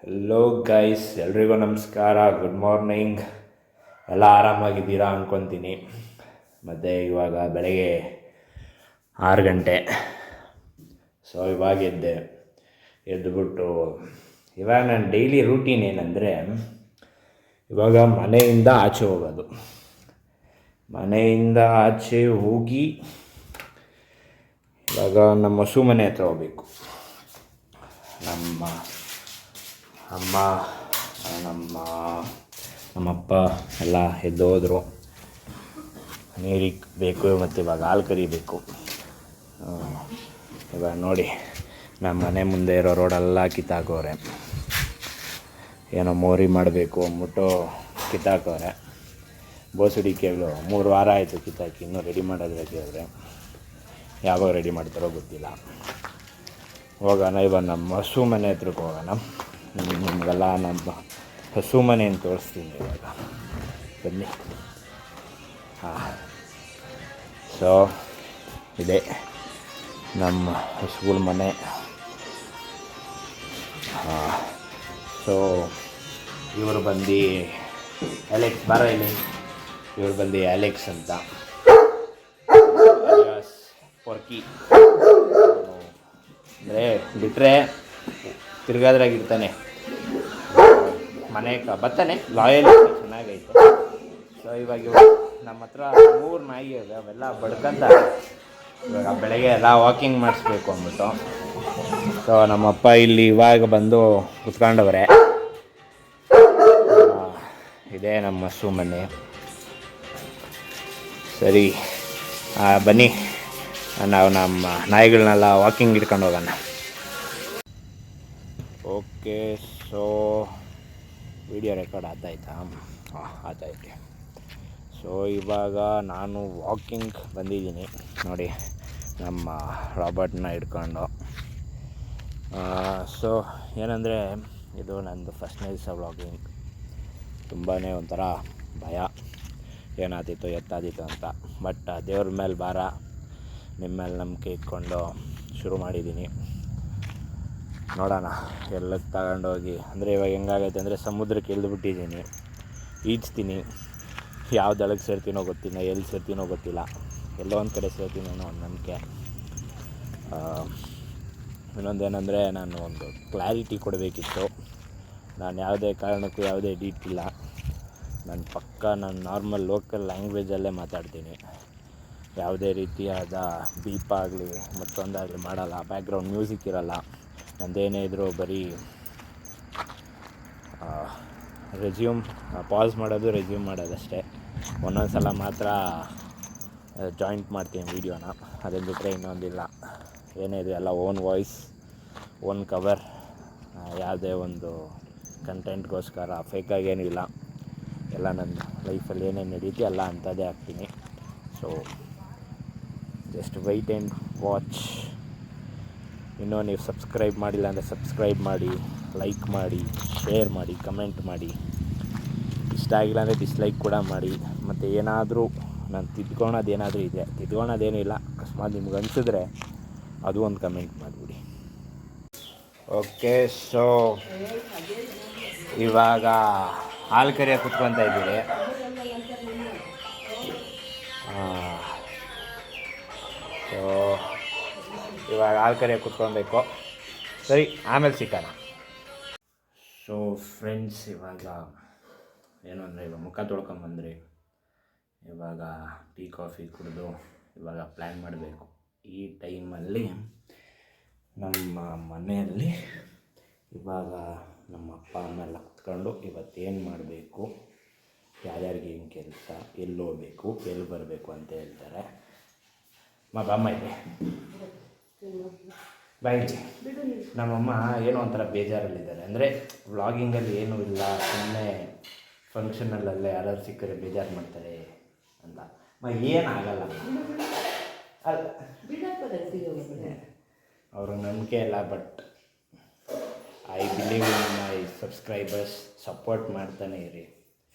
Hello guys, ಎಲ್ರಿಗೂ ನಮಸ್ಕಾರ. Good morning. ಎಲ್ಲ ಆರಾಮಾಗಿದ್ದೀರಾ ಅಂದ್ಕೊತೀನಿ. ಮತ್ತು ಇವಾಗ ಬೆಳಗ್ಗೆ 6 ಗಂಟೆ. ಸೊ ಇವಾಗ ಎದ್ದುಬಿಟ್ಟು ಇವಾಗ ನನ್ನ ಡೈಲಿ ರೂಟೀನ್ ಏನಂದರೆ, ಇವಾಗ ಮನೆಯಿಂದ ಆಚೆ ಹೋಗೋದು. ಮನೆಯಿಂದ ಆಚೆ ಹೋಗಿ ಇವಾಗ ನಮ್ಮ ಹಸು ಮನೆ ಹತ್ರ ಹೋಗಬೇಕು. ನಮ್ಮ ಅಮ್ಮ, ನಮ್ಮಪ್ಪ ಎಲ್ಲ ಎದ್ದು ಹೋದರು. ನೀರಿಗೆ ಬೇಕು ಮತ್ತು ಇವಾಗ ಹಾಲು ಕರಿಬೇಕು. ಇವಾಗ ನೋಡಿ, ನಮ್ಮ ಮನೆ ಮುಂದೆ ಇರೋ ರೋಡೆಲ್ಲ ಕಿತ್ತಾಕವ್ರೆ. ಏನೋ ಮೋರಿ ಮಾಡಬೇಕು ಅಂದ್ಬಿಟ್ಟು ಕಿತ್ತಾಕವ್ರೆ. ಬೋಸುಡಿಕೆಗಳು 3 ವಾರ ಆಯಿತು ಕಿತ್ತಾಕಿ, ಇನ್ನೂ ರೆಡಿ ಮಾಡೋದ್ರೆ ಕೇಳಿದ್ರೆ ಯಾವಾಗ ರೆಡಿ ಮಾಡ್ತಾರೋ ಗೊತ್ತಿಲ್ಲ. ಹೋಗೋಣ, ಇವಾಗ ನಮ್ಮ ಹಸು ಮನೆ ಹತ್ರಕ್ಕೆ ಹೋಗೋಣ. ನಿಮಗೆಲ್ಲ ನಮ್ಮ ಹಸು ಮನೆಯನ್ನು ತೋರಿಸ್ತೀನಿ ಇವಾಗ, ಬನ್ನಿ. ಸೊ ಇದೆ ನಮ್ಮ ಹಸುಗಳ ಮನೆ. ಸೊ ಇವರು ಬಂದು ಅಲೆಕ್ಸ್, ಬಾರ ಇಲ್ಲಿ. ಇವರು ಬಂದು ಅಲೆಕ್ಸ್ ಅಂತ, ಪೊರ್ಕಿ. ಅಂದರೆ ಬಿಟ್ಟರೆ ತಿರ್ಗಾದ್ರಾಗಿರ್ತಾನೆ, ಮನೆ ಬರ್ತಾನೆ, ಲಾಯಲ್, ಚೆನ್ನಾಗೈತೆ. ಸೊ ಇವಾಗ ನಮ್ಮ ಹತ್ರ 3 ನಾಯಿ ಇದೆ, ಅವೆಲ್ಲ ಬಡ್ಕಂತ. ಇವಾಗ ಬೆಳಗ್ಗೆ ಎಲ್ಲ ವಾಕಿಂಗ್ ಮಾಡಿಸ್ಬೇಕು ಅಂದ್ಬಿಟ್ಟು. ಸೊ ನಮ್ಮಪ್ಪ ಇಲ್ಲಿ ಇವಾಗ ಬಂದು ಕುತ್ಕೊಂಡವ್ರೆ. ಇದೇ ನಮ್ಮ ಹಸು ಮನೆ. ಸರಿ, ಬನ್ನಿ, ನಾವು ನಮ್ಮ ನಾಯಿಗಳನ್ನೆಲ್ಲ ವಾಕಿಂಗ್ ಇಟ್ಕೊಂಡು ಹೋಗೋಣ. ಓಕೆ, ಸೊ ವಿಡಿಯೋ ರೆಕಾರ್ಡ್ ಆಯ್ತಾ? ಆಯ್ತೈತೆ. ಸೊ ಇವಾಗ ನಾನು ವಾಕಿಂಗ್ ಬಂದಿದ್ದೀನಿ ನೋಡಿ, ನಮ್ಮ ರಾಬರ್ಟ್ನ ಹಿಡ್ಕೊಂಡು. ಸೊ ಏನಂದರೆ, ಇದು ನಂದು ಫಸ್ಟ್ನೇ ದಿವಸ ವ್ಲಾಗಿಂಗ್. ತುಂಬಾ ಒಂಥರ ಭಯ, ಏನಾದಿತ್ತು ಎತ್ತಾದಿತ್ತು ಅಂತ. ಬಟ್ ದೇವ್ರ ಮೇಲೆ ಭಾರ, ನಿಮ್ಮ ಮೇಲೆ ನಂಬಿಕೆ ಇಟ್ಕೊಂಡು ಶುರು ಮಾಡಿದ್ದೀನಿ. ನೋಡೋಣ ಎಲ್ಲಕ್ಕೆ ತಗೊಂಡೋಗಿ. ಅಂದರೆ ಇವಾಗ ಹೆಂಗಾಗೈತೆ ಅಂದರೆ, ಸಮುದ್ರಕ್ಕೆ ಇಳಿದ್ಬಿಟ್ಟಿದ್ದೀನಿ, ಈಜ್ತೀನಿ. ಯಾವ ದಳಕ್ಕೆ ಸೇರ್ತೀನೋ ಗೊತ್ತಿಲ್ಲ, ಎಲ್ಲಿ ಸೇರ್ತೀನೋ ಗೊತ್ತಿಲ್ಲ. ಎಲ್ಲೋ ಒಂದು ಕಡೆ ಸೇರ್ತೀನಿ ಅನ್ನೋ ಒಂದು ನಂಬಿಕೆ. ಇನ್ನೊಂದೇನೆಂದರೆ, ನಾನು ಒಂದು ಕ್ಲಾರಿಟಿ ಕೊಡಬೇಕಿತ್ತು. ನಾನು ಯಾವುದೇ ಕಾರಣಕ್ಕೂ ಯಾವುದೇ ಎಡಿಟ್ ಇಲ್ಲ. ನಾನು ನಾರ್ಮಲ್ ಲೋಕಲ್ ಲ್ಯಾಂಗ್ವೇಜಲ್ಲೇ ಮಾತಾಡ್ತೀನಿ. ಯಾವುದೇ ರೀತಿಯಾದ ಬೀಪ್ ಆಗಲಿ ಮತ್ತೊಂದಾಗಲಿ ಮಾಡಲ್ಲ. ಬ್ಯಾಕ್ಗ್ರೌಂಡ್ ಮ್ಯೂಸಿಕ್ ಇರೋಲ್ಲ. ನಂದೇನೇ ಇದ್ದರೂ ಬರೀ ಪಾಸ್ ಮಾಡೋದು, ರೆಸ್ಯೂಮ್ ಮಾಡೋದಷ್ಟೇ. ಒಂದೊಂದು ಸಲ ಮಾತ್ರ ಜಾಯಿಂಟ್ ಮಾಡ್ತೀನಿ ವೀಡಿಯೋನ, ಅದನ್ನು ಬಿಟ್ಟರೆ ಇನ್ನೊಂದಿಲ್ಲ. ಏನೇ ಇದೆ ಎಲ್ಲ ಓನ್ ವಾಯ್ಸ್, ಓನ್ ಕವರ್. ಯಾವುದೇ ಒಂದು ಕಂಟೆಂಟ್ಗೋಸ್ಕರ ಫೇಕಾಗಿ ಏನಿಲ್ಲ. ಎಲ್ಲ ನನ್ನ ಲೈಫಲ್ಲಿ ಏನೇನು ನಡೀತಿ ಎಲ್ಲ ಅಂಥದ್ದೇ ಹಾಕ್ತೀನಿ. So just weight and watch. ಇನ್ನೂ ನೀವು ಸಬ್ಸ್ಕ್ರೈಬ್ ಮಾಡಿಲ್ಲ ಅಂದರೆ ಸಬ್ಸ್ಕ್ರೈಬ್ ಮಾಡಿ, ಲೈಕ್ ಮಾಡಿ, ಶೇರ್ ಮಾಡಿ, ಕಮೆಂಟ್ ಮಾಡಿ. ಇಷ್ಟ ಆಗಿಲ್ಲ ಅಂದರೆ ಡಿಸ್ಲೈಕ್ ಕೂಡ ಮಾಡಿ. ಮತ್ತು ಏನಾದರೂ ನಾನು ತಿದ್ಕೊಳೋದೇನಾದರೂ ಇದೆ, ತಿದ್ಕೊಳೋದೇನಿಲ್ಲ, ಅಕಸ್ಮಾತ್ ನಿಮ್ಗೆ ಅನಿಸಿದ್ರೆ ಅದು ಒಂದು ಕಮೆಂಟ್ ಮಾಡಿಬಿಡಿ. ಓಕೆ, ಸೊ ಇವಾಗ ಹಾಲು ಕರಿಯೋಕೆ ಕುತ್ಕೊತಾ ಇದ್ದೀರಿ. ಸೊ ಇವಾಗ ಹಾಲು ಕರಿಯೋಕೆ ಕುತ್ಕೊಬೇಕು. ಸರಿ, ಆಮೇಲೆ ಸಿಗೋಣ. ಸೊ ಫ್ರೆಂಡ್ಸ್, ಇವಾಗ ಏನು ಅಂದರೆ, ಇವಾಗ ಮುಖ ತೊಳ್ಕೊಂಬಂದ್ರಿ. ಇವಾಗ ಟೀ ಕಾಫಿ ಕುಡಿದು ಇವಾಗ ಪ್ಲ್ಯಾನ್ ಮಾಡಬೇಕು. ಈ ಟೈಮಲ್ಲಿ ನಮ್ಮ ಮನೆಯಲ್ಲಿ ಇವಾಗ ನಮ್ಮ ಅಪ್ಪ ಅಮ್ಮೆಲ್ಲ ಕುತ್ಕೊಂಡು ಇವತ್ತೇನು ಮಾಡಬೇಕು, ಯಾರ್ಯಾರಿಗೆ ಏನು ಕೆಲಸ, ಎಲ್ಲಿ ಹೋಗ್ಬೇಕು, ಎಲ್ಲಿ ಬರಬೇಕು ಅಂತ ಹೇಳ್ತಾರೆ. ಅಮ್ಮ ಇದೆ ಬಾಯಿಗೆ. ನಮ್ಮಮ್ಮ ಏನೋ ಒಂಥರ ಬೇಜಾರಲ್ಲಿದ್ದಾರೆ. ಅಂದರೆ ವ್ಲಾಗಿಂಗಲ್ಲಿ ಏನೂ ಇಲ್ಲ, ಸುಮ್ಮನೆ ಫಂಕ್ಷನಲ್ಲೇ ಯಾರಾದ್ರು ಸಿಕ್ಕರೆ ಬೇಜಾರು ಮಾಡ್ತಾರೆ ಅಂತ. ಏನಾಗಲ್ಲ, ಅವ್ರಿಗೆ ನಂಬಿಕೆ ಇಲ್ಲ. But I believe in my subscribers. Support ಮಾಡ್ತಾನೆ ಇರಿ,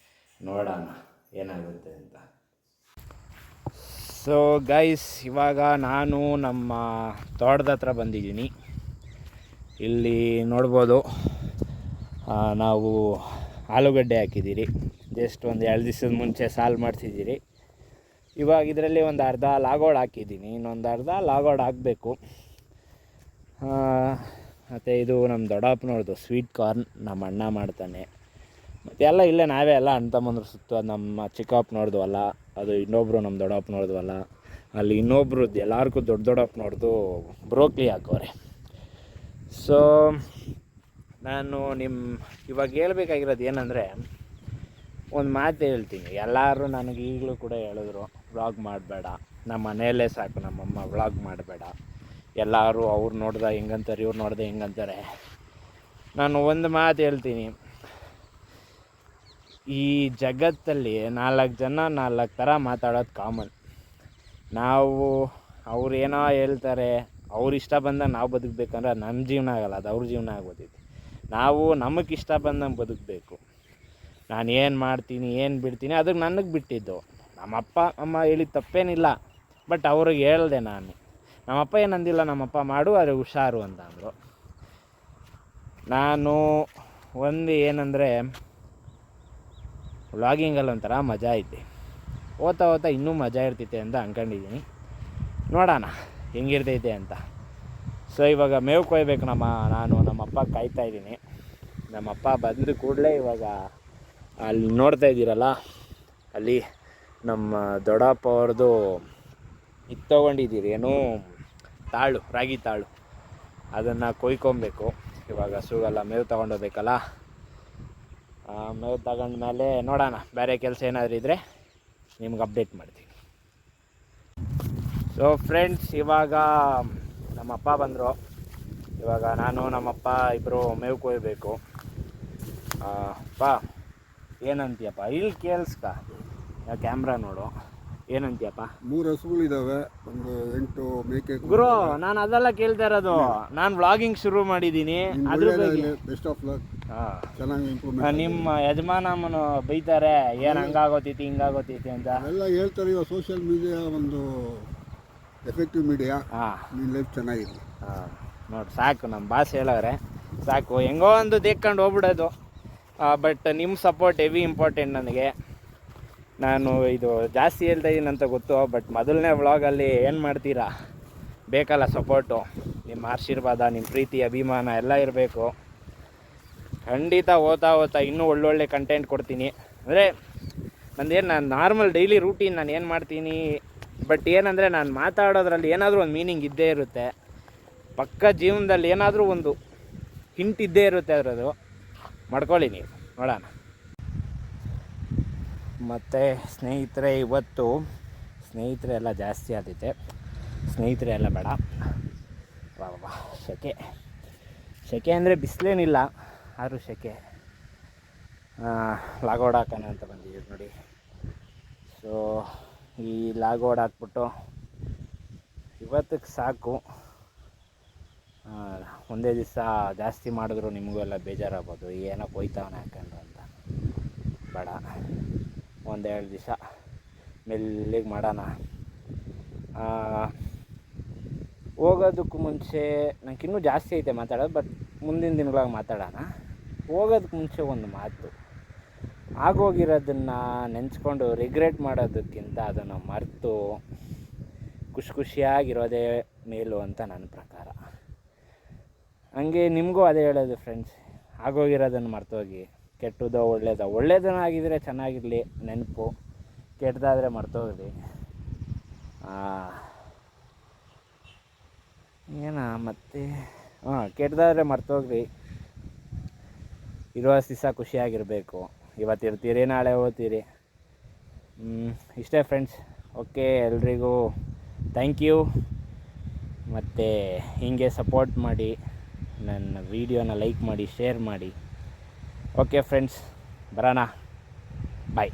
ನೋಡೋಣ ಏನಾಗುತ್ತೆ ಅಂತ. ಸೊ ಗೈಸ್, ಇವಾಗ ನಾನು ನಮ್ಮ ತೋಟದ ಹತ್ರ ಬಂದಿದ್ದೀನಿ. ಇಲ್ಲಿ ನೋಡ್ಬೋದು ನಾವು ಆಲೂಗಡ್ಡೆ ಹಾಕಿದ್ದೀರಿ. ಜಸ್ಟ್ ಒಂದು 2 ದಿವಸದ ಮುಂಚೆ ಸಾಲು ಮಾಡಿಸಿದ್ದೀರಿ. ಇವಾಗ ಇದರಲ್ಲಿ ಒಂದು ಅರ್ಧ ಲಾಗೋಡ್ ಹಾಕಿದ್ದೀನಿ, ಇನ್ನೊಂದು ಅರ್ಧ ಲಾಗೋಡ್ ಹಾಕಬೇಕು. ಮತ್ತು ಇದು ನಮ್ಮ ದೊಡ್ಡಪ್ಪನವ್ರದ್ದು ಸ್ವೀಟ್ ಕಾರ್ನ್, ನಮ್ಮ ಅಣ್ಣ ಮಾಡ್ತಾನೆ. ಮತ್ತು ಎಲ್ಲ ಇಲ್ಲೇ ನಾವೇ ಎಲ್ಲ ಅಣ್ಣ ತಮ್ಮಂದ್ರು ಸುತ್ತು. ಅದು ನಮ್ಮ ಚಿಕ್ಕಪ್ಪನವ್ರದ್ದು ಅಲ್ಲ, ಅದು ಇನ್ನೊಬ್ಬರು ನಮ್ಮ ದೊಡ್ಡಪ್ಪನವ್ರದ್ದು ಅಲ್ಲ. ಅಲ್ಲಿ ಇನ್ನೊಬ್ರದ್ದು ಎಲ್ಲರಿಗೂ ದೊಡ್ಡಪ್ಪನವ್ರದ್ದು ಬ್ರೋಕ್ಲಿ ಹಾಕೋರೆ. ಸೊ ನಾನು ಇವಾಗ ಹೇಳ್ಬೇಕಾಗಿರೋದು ಏನಂದರೆ, ಒಂದು ಮಾತು ಹೇಳ್ತೀನಿ. ಎಲ್ಲರೂ ನನಗೆ ಈಗಲೂ ಕೂಡ ಹೇಳಿದ್ರು, ವ್ಲಾಗ್ ಮಾಡಬೇಡ, ನಮ್ಮ ಮನೆಯಲ್ಲೇ ಸಾಕು, ನಮ್ಮಮ್ಮ ವ್ಲಾಗ್ ಮಾಡಬೇಡ, ಎಲ್ಲರೂ ಅವ್ರು ನೋಡ್ದೆ ಹೆಂಗಂತಾರೆ, ಇವ್ರು ನೋಡ್ದೆ ಹೆಂಗಂತಾರೆ. ನಾನು ಒಂದು ಮಾತು ಹೇಳ್ತೀನಿ, ಈ ಜಗತ್ತಲ್ಲಿ 4 ಜನ 4 ಥರ ಮಾತಾಡೋದು ಕಾಮನ್. ನಾವು ಅವ್ರೇನೋ ಹೇಳ್ತಾರೆ, ಅವ್ರು ಇಷ್ಟ ಬಂದಾಗ ನಾವು ಬದುಕಬೇಕಂದ್ರೆ ಅದು ನಮ್ಮ ಜೀವನ ಆಗಲ್ಲ, ಅದು ಅವ್ರ ಜೀವನ ಆಗೋದೈತಿ. ನಾವು ನಮಗೆ ಇಷ್ಟ ಬಂದಂಗೆ ಬದುಕಬೇಕು. ನಾನು ಏನು ಮಾಡ್ತೀನಿ ಏನು ಬಿಡ್ತೀನಿ ಅದಕ್ಕೆ ನನಗೆ ಬಿಟ್ಟಿದ್ದು. ನಮ್ಮಪ್ಪ ಅಮ್ಮ ಹೇಳಿದ ತಪ್ಪೇನಿಲ್ಲ, ಬಟ್ ಅವ್ರಿಗೆ ಹೇಳಿದೆ ನಾನು. ನಮ್ಮಪ್ಪ ಏನಂದಿಲ್ಲ, ನಮ್ಮಪ್ಪ ಮಾಡು ಆದರೆ ಹುಷಾರು ಅಂತ ಅಂದರು. ನಾನು ಒಂದು ಏನಂದರೆ, ವ್ಲಾಗಿಂಗಲ್ಲಿ ಒಂಥರ ಮಜಾ ಐತಿ, ಓದ್ತಾ ಇನ್ನೂ ಮಜಾ ಇರ್ತೈತೆ ಅಂತ ಅಂದ್ಕೊಂಡಿದ್ದೀನಿ. ನೋಡೋಣ ಹೆಂಗಿರ್ತೈತೆ ಅಂತ. ಸೊ ಇವಾಗ ಮೇವು ಕೊಯ್ಬೇಕು ನಾನು ನಮ್ಮಪ್ಪ ಕಾಯ್ತಾಯಿದ್ದೀನಿ. ನಮ್ಮಪ್ಪ ಬಂದ ಕೂಡಲೇ ಇವಾಗ ಅಲ್ಲಿ ನೋಡ್ತಾ ಇದ್ದೀರಲ್ಲ, ಅಲ್ಲಿ ನಮ್ಮ ದೊಡ್ಡಪ್ಪ ಅವ್ರದ್ದು ಇದು ತೊಗೊಂಡಿದ್ದೀರಿ, ಏನು ತಾಳು, ರಾಗಿ ತಾಳು, ಅದನ್ನು ಕೊಯ್ಕೊಬೇಕು. ಇವಾಗ ಹಸುಗೆಲ್ಲ ಮೇವು ತೊಗೊಂಡೋಗ್ಬೇಕಲ್ಲ, ಮೇವು ತಗೊಂಡ್ಮೇಲೆ ನೋಡೋಣ, ಬೇರೆ ಕೆಲಸ ಏನಾದರೂ ಇದ್ದರೆ ನಿಮ್ಗೆ ಅಪ್ಡೇಟ್ ಮಾಡ್ತೀನಿ. ಸೊ ಫ್ರೆಂಡ್ಸ್, ಇವಾಗ ನಮ್ಮಪ್ಪ ಬಂದರು. ಇವಾಗ ನಾನು ನಮ್ಮಪ್ಪ ಇಬ್ಬರು ಮೇವು ಕೊಯ್ಬೇಕು. ಅಪ್ಪ ಏನಂತೀಯಪ್ಪ? ಇಲ್ಲಿ ಕೇಳಿಸ್ಕ, ಕ್ಯಾಮ್ರಾ ನೋಡು, ಏನಂತೀಯಪ್ಪ? 3 ಹಸುಗಳಿದ್ದಾವೆ, ಒಂದು 8 ಮೇಕೆ. ಗುರು, ನಾನು ಅದೆಲ್ಲ ಕೇಳ್ತಾ ಇರೋದು. ನಾನು ವ್ಲಾಗಿಂಗ್ ಶುರು ಮಾಡಿದ್ದೀನಿ, ಅದ್ರ ಬಗ್ಗೆ. Best of luck. ಚೆನ್ನಾಗಿ ಇಂಪ್ರೂವ್ಮೆಂಟ್. ನಿಮ್ಮ ಯಜಮಾನಮ್ಮನು ಬೈತಾರೆ, ಏನು ಹಂಗಾಗೋತೈತಿ ಹಿಂಗಾಗೋತೈತಿ ಅಂತ ಎಲ್ಲ ಹೇಳ್ತಾರೆ. ಇವಾಗ ಸೋಷಿಯಲ್ ಮೀಡಿಯಾ ಒಂದು ಎಫೆಕ್ಟಿವ್ ಮೀಡಿಯಾ. ನಿನ್ನ ಲೈಫ್ ಚೆನ್ನಾಗಿರಲಿ. ನೋಡಿ, ಸಾಕು, ನಮ್ಮ ಬಾಸ್ ಹೇಳೋರೆ ಸಾಕು, ಹೆಂಗೋ ಒಂದು ದೇಕ್ಕೊಂಡು ಹೋಗ್ಬಿಡೋದು. ಬಟ್ ನಿಮ್ಮ ಸಪೋರ್ಟ್ ಹೆವಿ ಇಂಪಾರ್ಟೆಂಟ್ ನನಗೆ. ನಾನು ಇದು ಜಾಸ್ತಿ ಹೇಳ್ತಾ ಇದ್ದೀನಿ ಅಂತ ಗೊತ್ತು, ಬಟ್ ಮೊದಲನೇ ವ್ಲಾಗಲ್ಲಿ ಏನು ಮಾಡ್ತೀರಾ, ಬೇಕಲ್ಲ ಸಪೋರ್ಟು. ನಿಮ್ಮ ಆಶೀರ್ವಾದ, ನಿಮ್ಮ ಪ್ರೀತಿ, ಅಭಿಮಾನ ಎಲ್ಲ ಇರಬೇಕು. ಖಂಡಿತ ಓದ್ತಾ ಇನ್ನೂ ಒಳ್ಳೊಳ್ಳೆ ಕಂಟೆಂಟ್ ಕೊಡ್ತೀನಿ. ಅಂದರೆ ನಾನು ನಾರ್ಮಲ್ ಡೈಲಿ ರೂಟೀನ್ ನಾನು ಏನು ಮಾಡ್ತೀನಿ, ಬಟ್ ಏನಂದರೆ ನಾನು ಮಾತಾಡೋದ್ರಲ್ಲಿ ಏನಾದರೂ ಒಂದು ಮೀನಿಂಗ್ ಇದ್ದೇ ಇರುತ್ತೆ. ಪಕ್ಕ ಜೀವನದಲ್ಲಿ ಏನಾದರೂ ಒಂದು ಹಿಂಟ್ ಇದ್ದೇ ಇರುತ್ತೆ, ಅದರದು ಮಾಡ್ಕೊಳ್ಳಿ ನೀವು, ನೋಡೋಣ. ಮತ್ತು ಸ್ನೇಹಿತರೆ, ಇವತ್ತು ಸ್ನೇಹಿತರೆ ಎಲ್ಲ ಜಾಸ್ತಿ ಆದೈತೆ. ಸ್ನೇಹಿತರೆ ಎಲ್ಲ ಬೇಡ, ವಾ ಸೆಕೆ ಅಂದರೆ ಬಿಸಿಲೇನಿಲ್ಲ, ಆದರೂ ಸೆಕೆ. ಲಾಗೋಡ್ ಹಾಕೋಣ ಅಂತ ಬಂದಿದ್ದೀವಿ ನೋಡಿ. ಸೊ ಈ ಲಾಗೋಡ್ ಹಾಕ್ಬಿಟ್ಟು ಇವತ್ತಿಗೆ ಸಾಕು. ಒಂದೇ ದಿವಸ ಜಾಸ್ತಿ ಮಾಡಿದ್ರು ನಿಮಗೂ ಎಲ್ಲ ಬೇಜಾರಾಗ್ಬೋದು, ಏನೋ ಕೊಯ್ತಾವನೆ ಹಾಕೊಂಡು ಅಂತ. ಬೇಡ, 1-2 ದಿವಸ ಮೆಲ್ಲಿಗೆ ಮಾಡೋಣ. ಹೋಗೋದಕ್ಕೂ ಮುಂಚೆ ನನಗಿನ್ನೂ ಜಾಸ್ತಿ ಐತೆ ಮಾತಾಡೋದು, ಬಟ್ ಮುಂದಿನ ದಿನಗಳಾಗ ಮಾತಾಡೋಣ. ಹೋಗೋದಕ್ಕೆ ಮುಂಚೆ ಒಂದು ಮಾತು, ಆಗೋಗಿರೋದನ್ನು ನೆನೆಸ್ಕೊಂಡು ರಿಗ್ರೆಟ್ ಮಾಡೋದಕ್ಕಿಂತ ಅದನ್ನು ಮರೆತು ಖುಷಿಯಾಗಿರೋದೇ ಮೇಲು ಅಂತ ನನ್ನ ಪ್ರಕಾರ. ಹಂಗೆ ನಿಮಗೂ ಅದೇ ಹೇಳೋದು ಫ್ರೆಂಡ್ಸ್, ಆಗೋಗಿರೋದನ್ನು ಮರ್ತೋಗಿ. ಕೆಟ್ಟದೋ ಒಳ್ಳೇದನ್ನ ಆಗಿದ್ರೆ ಚೆನ್ನಾಗಿರಲಿ ನೆನಪು, ಕೆಟ್ಟದಾದರೆ ಮರ್ತೋಗಲಿ. ಮತ್ತೆ ಕೆಟ್ಟದಾದರೆ ಮರ್ತೋಗ್ರಿ. ಇರೋ ದಿವಸ ಖುಷಿಯಾಗಿರಬೇಕು. ಇವತ್ತು ಇರ್ತೀರಿ, ನಾಳೆ ಹೋಗ್ತೀರಿ. ಇಷ್ಟೇ ಫ್ರೆಂಡ್ಸ್. ಓಕೆ, ಎಲ್ರಿಗೂ ಥ್ಯಾಂಕ್ ಯು. ಮತ್ತು ಹೀಗೆ ಸಪೋರ್ಟ್ ಮಾಡಿ, ನನ್ನ ವೀಡಿಯೋನ ಲೈಕ್ ಮಾಡಿ, ಶೇರ್ ಮಾಡಿ. ಓಕೆ ಫ್ರೆಂಡ್ಸ್, ಬರೋಣ, ಬಾಯ್.